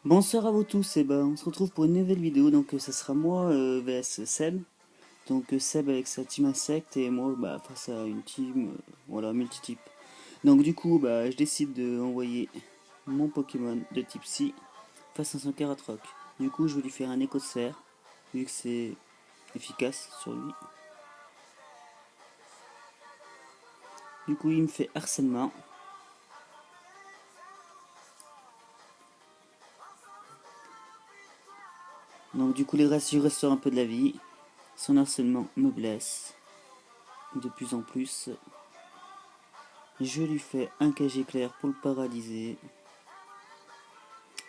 Bonsoir à vous tous, et ben on se retrouve pour une nouvelle vidéo, donc ça sera moi vs Seb, donc Seb avec sa team insecte et moi face à une team voilà multitype. Donc du coup je décide de envoyer mon Pokémon de type Psy face à son Karatroc. Du coup je vais lui faire un écho de serre, vu que c'est efficace sur lui. Du coup il me fait harcèlement. Donc du coup je restaure un peu de la vie. Son harcèlement me blesse de plus en plus. Je lui fais un casier clair pour le paralyser.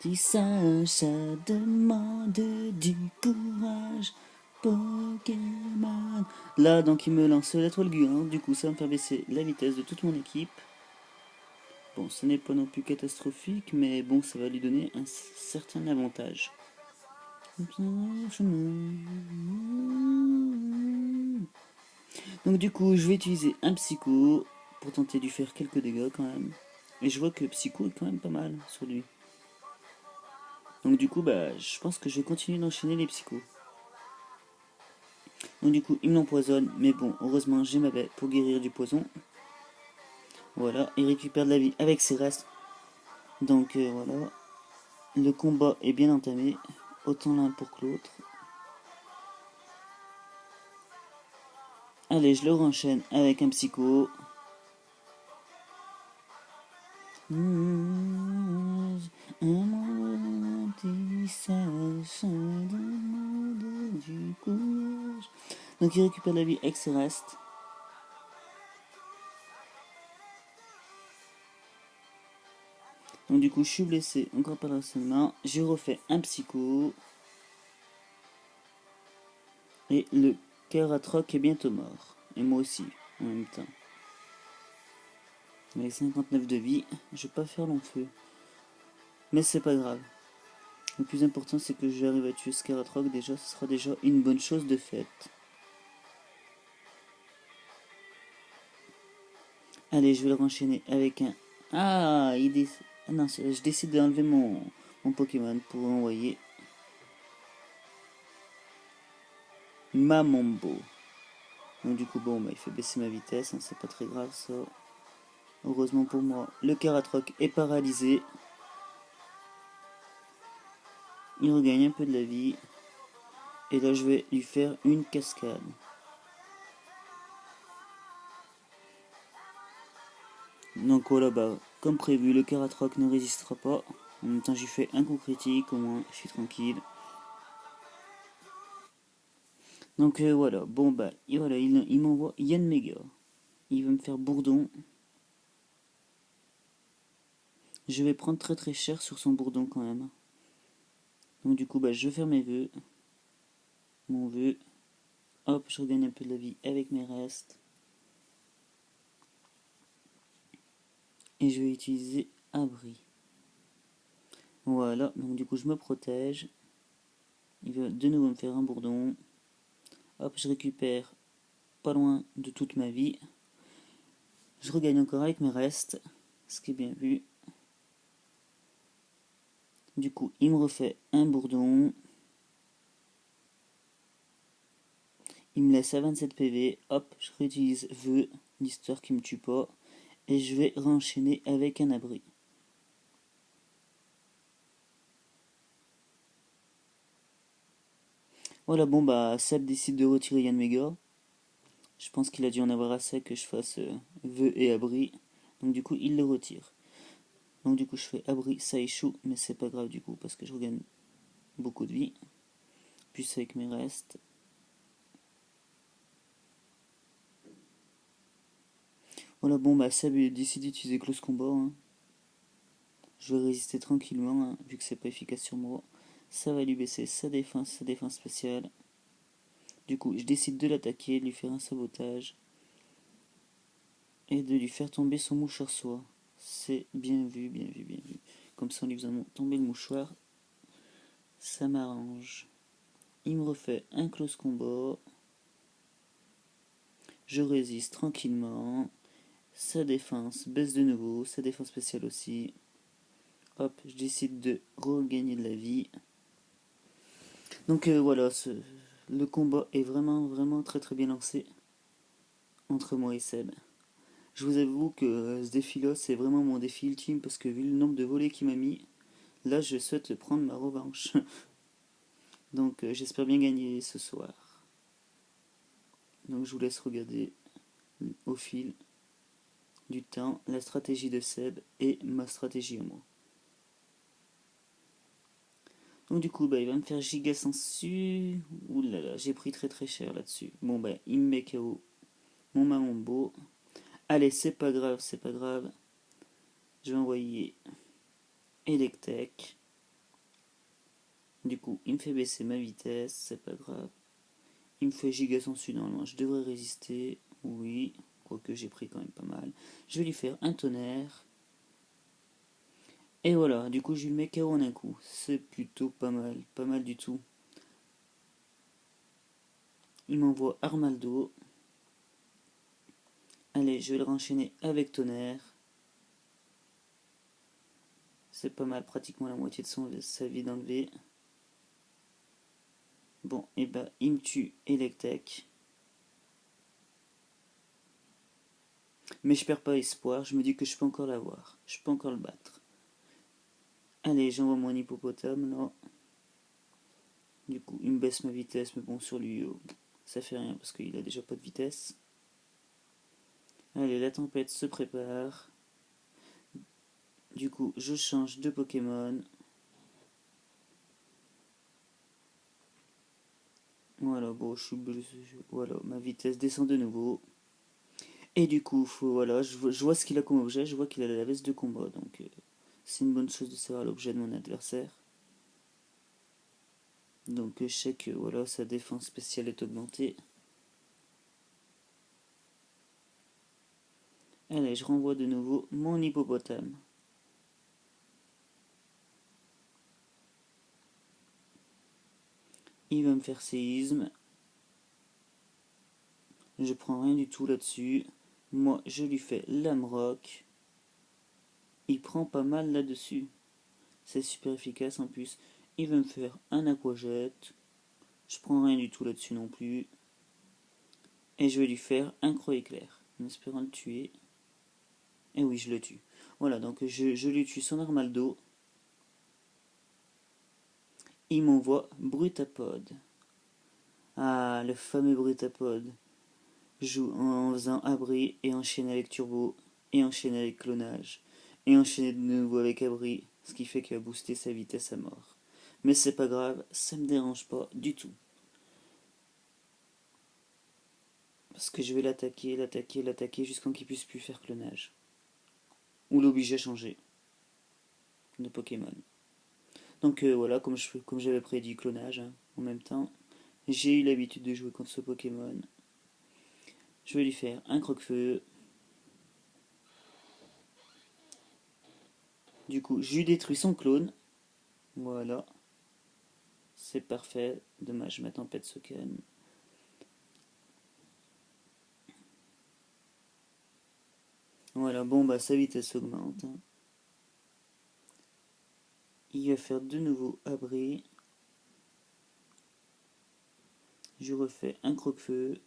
Dis ça demande du courage, Pokémon. Là, donc, il me lance la toile gluante. Du coup, ça va me faire baisser la vitesse de toute mon équipe. Bon, ce n'est pas non plus catastrophique, mais bon, ça va lui donner un certain avantage. Donc, du coup, je vais utiliser un psycho pour tenter de lui faire quelques dégâts quand même. Et je vois que psycho est quand même pas mal sur lui. Donc, du coup, je pense que je vais continuer d'enchaîner les psychos. Donc du coup, il m'empoisonne, mais bon, heureusement, j'ai ma baie pour guérir du poison. Voilà, il récupère de la vie avec ses restes. Donc voilà, le combat est bien entamé, autant l'un pour que l'autre. Allez, je le renchaîne avec un psycho. Donc il récupère de la vie avec ses restes. Donc du coup, je suis blessé encore par l'harcèlement. J'ai refait un psycho. Et le Karatroc est bientôt mort. Et moi aussi, en même temps. Avec 59 de vie, je vais pas faire long feu. Mais c'est pas grave. Le plus important, c'est que j'arrive à tuer Skaratroc. Déjà, ce sera déjà une bonne chose de faite. Allez, je vais le renchaîner avec un... Ah, ah non, je décide d'enlever mon Pokémon pour envoyer Mamombo. Donc du coup, bon, il fait baisser ma vitesse, hein, c'est pas très grave ça. Heureusement pour moi, le Karatroc est paralysé. Il regagne un peu de la vie. Et là, je vais lui faire une cascade. Donc voilà, comme prévu, le Karatroc ne résistera pas. En même temps, j'ai fait un coup critique, au moins, je suis tranquille. Donc voilà, bon et voilà, il m'envoie Yann Mega. Il va me faire bourdon. Je vais prendre très très cher sur son bourdon quand même. Donc du coup, je vais faire mes vœux. Mon vœu. Hop, je regagne un peu de la vie avec mes restes. Et je vais utiliser abri. Voilà, donc du coup, je me protège. Il va de nouveau me faire un bourdon. Hop, je récupère pas loin de toute ma vie. Je regagne encore avec mes restes, ce qui est bien vu. Du coup, il me refait un bourdon. Il me laisse à 27 PV. Hop, je réutilise vœu, l'histoire qui me tue pas. Et je vais renchaîner avec un abri. Voilà, bon Seb décide de retirer Yann Mega. Je pense qu'il a dû en avoir assez que je fasse vœu et abri. Donc du coup, il le retire. Donc du coup, je fais abri, ça échoue, mais c'est pas grave du coup, parce que je regagne beaucoup de vie. Plus avec mes restes. Voilà, bon Seb décide d'utiliser close combat. Hein. Je vais résister tranquillement, hein, vu que c'est pas efficace sur moi. Ça va lui baisser sa défense spéciale. Du coup, je décide de l'attaquer, de lui faire un sabotage. Et de lui faire tomber son mouchoir soie. C'est bien vu, bien vu, bien vu. Comme ça, en lui faisant tomber le mouchoir, ça m'arrange. Il me refait un close combat. Je résiste tranquillement. Sa défense baisse de nouveau, sa défense spéciale aussi. hop, je décide de regagner de la vie. Donc voilà, le combat est vraiment très très bien lancé entre moi et Seb. Je vous avoue que ce défi-là, c'est vraiment mon défi ultime parce que vu le nombre de volets qu'il m'a mis, là je souhaite prendre ma revanche. Donc j'espère bien gagner ce soir. Donc je vous laisse regarder au fil du temps la stratégie de Seb et ma stratégie à moi. Donc du coup, bah, il va me faire giga sensu. Ouh là là, j'ai pris très très cher là-dessus. Bon bah, il me met KO mon Mamombo. Allez, c'est pas grave, c'est pas grave. Je vais envoyer Electek. Du coup, il me fait baisser ma vitesse, c'est pas grave. Il me fait giga sensu normalement. Je devrais résister, oui. Quoique j'ai pris quand même pas mal. Je vais lui faire un tonnerre. Et voilà, du coup, je lui mets KO en un coup. C'est plutôt pas mal du tout. Il m'envoie Armaldo. Allez, je vais le renchaîner avec tonnerre. C'est pas mal, pratiquement la moitié de sa vie d'enlever. Bon, et bah, il me tue Electek. Mais je perds pas espoir, je me dis que je peux encore l'avoir. Je peux encore le battre. Allez, j'envoie mon hippopotame là. Du coup, il me baisse ma vitesse, mais bon, sur lui, ça fait rien parce qu'il a déjà pas de vitesse. Allez, la tempête se prépare. Du coup, je change de Pokémon. Voilà, bon, je suis blessé. Voilà, ma vitesse descend de nouveau. Et du coup, voilà, je vois ce qu'il a comme objet. Je vois qu'il a la veste de combat. Donc, c'est une bonne chose de savoir l'objet de mon adversaire. Donc, je sais que voilà, sa défense spéciale est augmentée. Allez, je renvoie de nouveau mon hippopotame. Il va me faire séisme. Je prends rien du tout là-dessus. Moi, je lui fais lame rock. Il prend pas mal là-dessus. C'est super efficace en plus. Il va me faire un aquajet. Je prends rien du tout là-dessus non plus. Et je vais lui faire un croc éclair. En espérant le tuer. Et oui, je le tue. Voilà, donc je lui tue son Armaldo. Il m'envoie Brutapod. Ah, le fameux Brutapod. Joue en faisant abri et enchaîne avec turbo. Et enchaîne avec clonage. Et enchaîner de nouveau avec abri. Ce qui fait qu'il va booster sa vitesse à mort. Mais c'est pas grave, ça me dérange pas du tout. Parce que je vais l'attaquer jusqu'à qu'il puisse plus faire clonage. Ou l'obliger à changer de Pokémon. Donc voilà, comme j'avais prédit clonage, hein, en même temps, j'ai eu l'habitude de jouer contre ce Pokémon. Je vais lui faire un croque-feu. Du coup, je lui détruis son clone. Voilà. C'est parfait. Dommage, ma tempête se calme. Voilà, bon bah sa vitesse augmente, hein. Il va faire de nouveau abri. Je refais un croque-feu.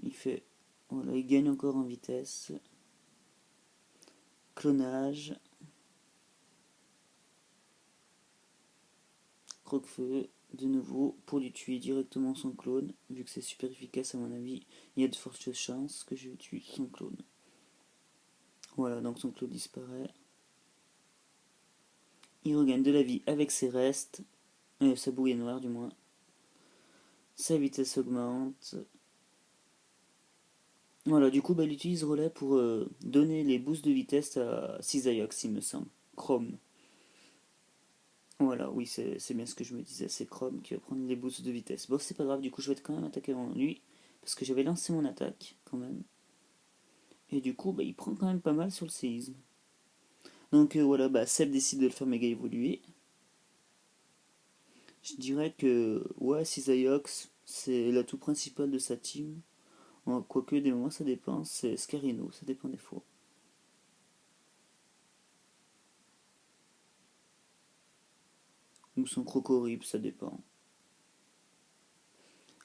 Il fait. Voilà, il gagne encore en vitesse. Clonage. Croque-feu. De nouveau, pour lui tuer directement son clone. Vu que c'est super efficace à mon avis, il y a de fortes chances que je tue son clone. Voilà, donc son clone disparaît. Il regagne de la vie avec ses restes. Sa bouée noire du moins. Sa vitesse augmente. Voilà, du coup, bah, il utilise relais pour donner les boosts de vitesse à Cisaiox, il me semble. Chrome. Voilà, oui, c'est bien ce que je me disais. C'est Chrome qui va prendre les boosts de vitesse. Bon, c'est pas grave, du coup, je vais quand même attaquer avant lui. Parce que j'avais lancé mon attaque, quand même. Et du coup, bah, il prend quand même pas mal sur le séisme. Donc voilà, bah, Seb décide de le faire méga évoluer. Je dirais que, ouais, Cisaiox, c'est l'atout principal de sa team. quoique des moments ça dépend, c'est Scarino, ça dépend des fois. Ou son Crocorip, ça dépend.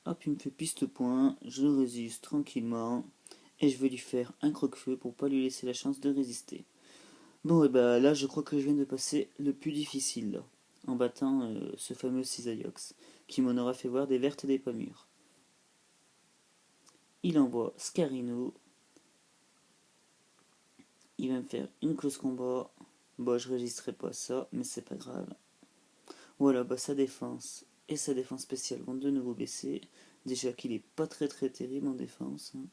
Hop, il me fait piste-point, je le résiste tranquillement, et je vais lui faire un croque-feu pour pas lui laisser la chance de résister. Bon, et bah là, je crois que je viens de passer le plus difficile, là, en battant ce fameux Cisaiox, qui m'en aura fait voir des vertes et des pas mûres. Il envoie Scarino, il va me faire une close combat. Bon, je résisterai pas à ça, mais c'est pas grave. Voilà, bah sa défense et sa défense spéciale vont de nouveau baisser. Déjà qu'il est pas très très terrible en défense, hein.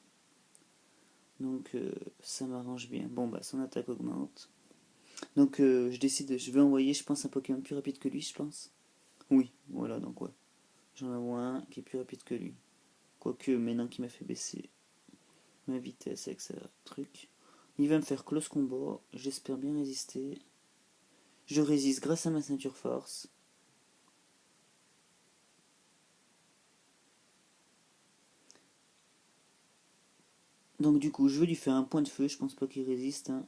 Donc ça m'arrange bien. Bon, bah son attaque augmente. Donc je décide, je vais envoyer, je pense, un Pokémon plus rapide que lui, je pense. Oui, voilà, donc ouais. J'en envoie un qui est plus rapide que lui. Quoique maintenant qu'il m'a fait baisser ma vitesse avec sa truc. Il va me faire close combat, j'espère bien résister. Je résiste grâce à ma ceinture force. Donc du coup, je vais lui faire un point de feu, je pense pas qu'il résiste, hein.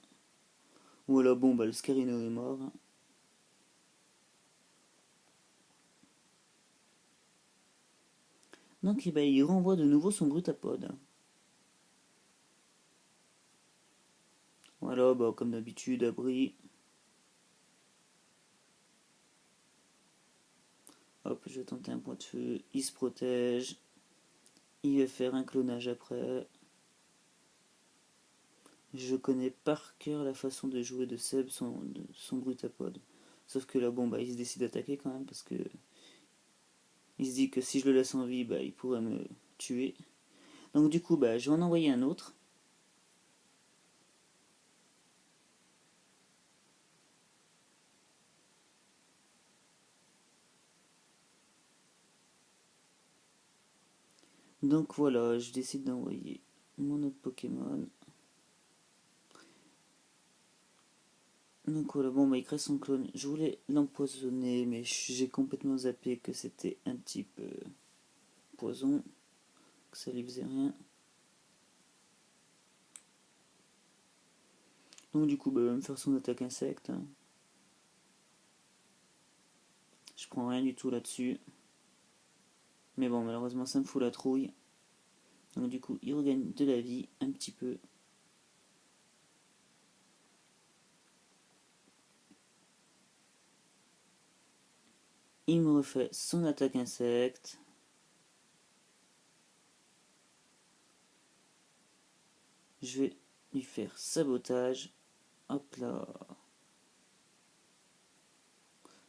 Voilà, bon, bah le Scarino est mort, hein. Donc eh ben, il renvoie de nouveau son Brutapod. Voilà, bah comme d'habitude, abri. Hop, je vais tenter un point de feu. Il se protège. Il va faire un clonage après. Je connais par cœur la façon de jouer de Seb, son Brutapod. Sauf que là, bon, bah il se décide d'attaquer quand même parce que il se dit que si je le laisse en vie, bah il pourrait me tuer. Donc du coup, bah je vais en envoyer un autre. Donc voilà, je décide d'envoyer mon autre Pokémon. Donc voilà, bon bah il crée son clone. Je voulais l'empoisonner, mais j'ai complètement zappé que c'était un type poison, que ça lui faisait rien. Donc du coup, bah, il va me faire son attaque insecte, hein. Je prends rien du tout là-dessus. Mais bon, malheureusement, ça me fout la trouille. Donc du coup, il regagne de la vie, un petit peu. Il me refait son attaque insecte. Je vais lui faire sabotage. Hop là.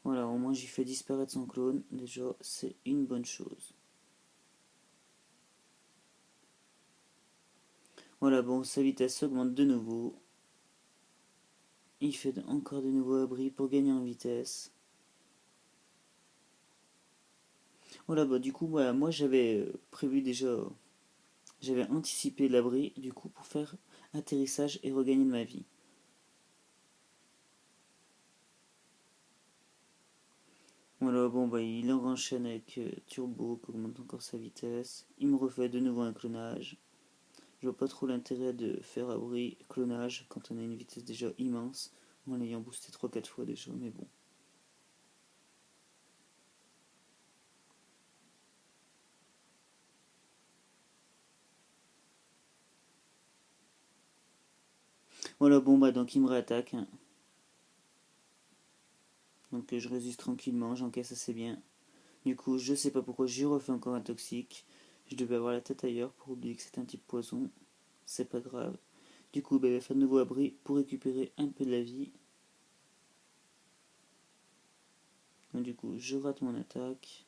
Voilà, au moins j'ai fait disparaître son clone. Déjà, c'est une bonne chose. Voilà, bon, sa vitesse augmente de nouveau. Il fait encore de nouveaux abris pour gagner en vitesse. Voilà, bah du coup, voilà, moi j'avais prévu déjà, j'avais anticipé l'abri, du coup, pour faire atterrissage et regagner de ma vie. Voilà, bon, bah il enchaîne avec Turbo, qui augmente encore sa vitesse. Il me refait de nouveau un clonage. Je vois pas trop l'intérêt de faire abri clonage quand on a une vitesse déjà immense, en l'ayant boosté 3-4 fois déjà, mais bon. Voilà, bon, bah donc il me réattaque, hein. Donc je résiste tranquillement, j'encaisse assez bien. Du coup, je sais pas pourquoi j'y refais encore un toxique. Je devais avoir la tête ailleurs pour oublier que c'est un type poison. C'est pas grave. Du coup, bah, il va faire de nouveau abri pour récupérer un peu de la vie. Donc, du coup, je rate mon attaque.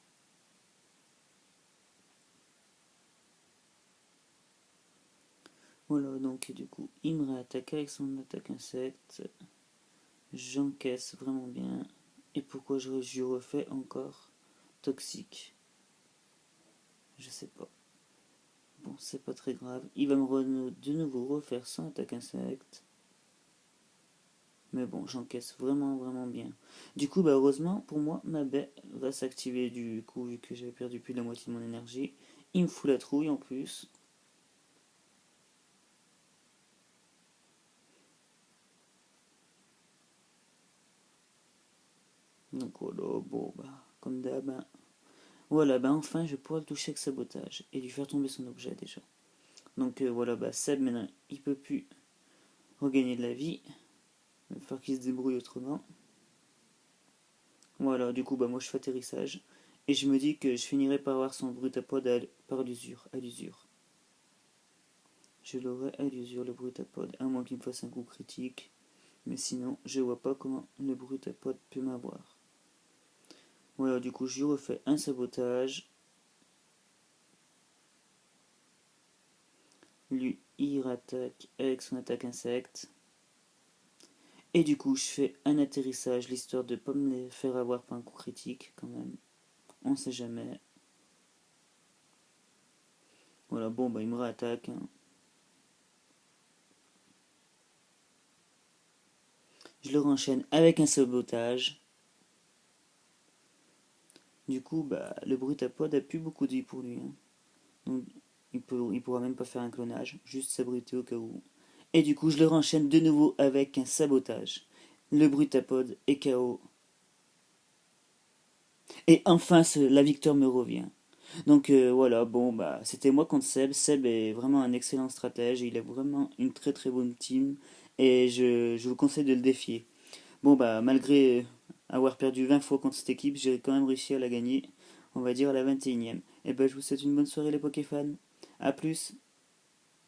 Voilà, donc du coup, il me réattaque avec son attaque insecte. J'encaisse vraiment bien. Et pourquoi je refais encore toxique? Je sais pas. Bon, c'est pas très grave. Il va me de nouveau refaire son attaque insecte. Mais bon, j'encaisse vraiment, vraiment bien. Du coup, bah, heureusement, pour moi, ma baie va s'activer du coup, vu que j'avais perdu plus de la moitié de mon énergie. Il me fout la trouille en plus. Donc voilà, bon bah, comme d'hab, hein. Voilà, bah enfin je pourrais le toucher avec sabotage et lui faire tomber son objet déjà. Donc voilà, bah Seb maintenant il peut plus regagner de la vie. Il va falloir qu'il se débrouille autrement. Voilà, du coup bah moi je fais atterrissage. Et je me dis que je finirai par avoir son brutapode par l'usure, à l'usure. Je l'aurai à l'usure le brutapode, à moins qu'il me fasse un coup critique. Mais sinon, je vois pas comment le brutapode peut m'avoir. Voilà, du coup je lui refais un sabotage. Lui, il rattaque avec son attaque insecte. Et du coup, je fais un atterrissage, l'histoire de ne pas me les faire avoir par un coup critique, quand même. On sait jamais. Voilà, bon, bah, il me réattaque, hein. Je le renchaîne avec un sabotage. Du coup, bah, le brutapode a plus beaucoup de vie pour lui, hein. Donc, il pourra même pas faire un clonage, juste s'abriter au cas où. Et du coup, je le renchaîne de nouveau avec un sabotage. Le brutapode est KO. Et enfin, la victoire me revient. Donc voilà, bon, bah, c'était moi contre Seb. Seb est vraiment un excellent stratège. Il a vraiment une très très bonne team. Et je vous conseille de le défier. Bon, bah, malgré avoir perdu 20 fois contre cette équipe, j'ai quand même réussi à la gagner. On va dire à la 21e. Et bah, je vous souhaite une bonne soirée les Pokéfans. A plus.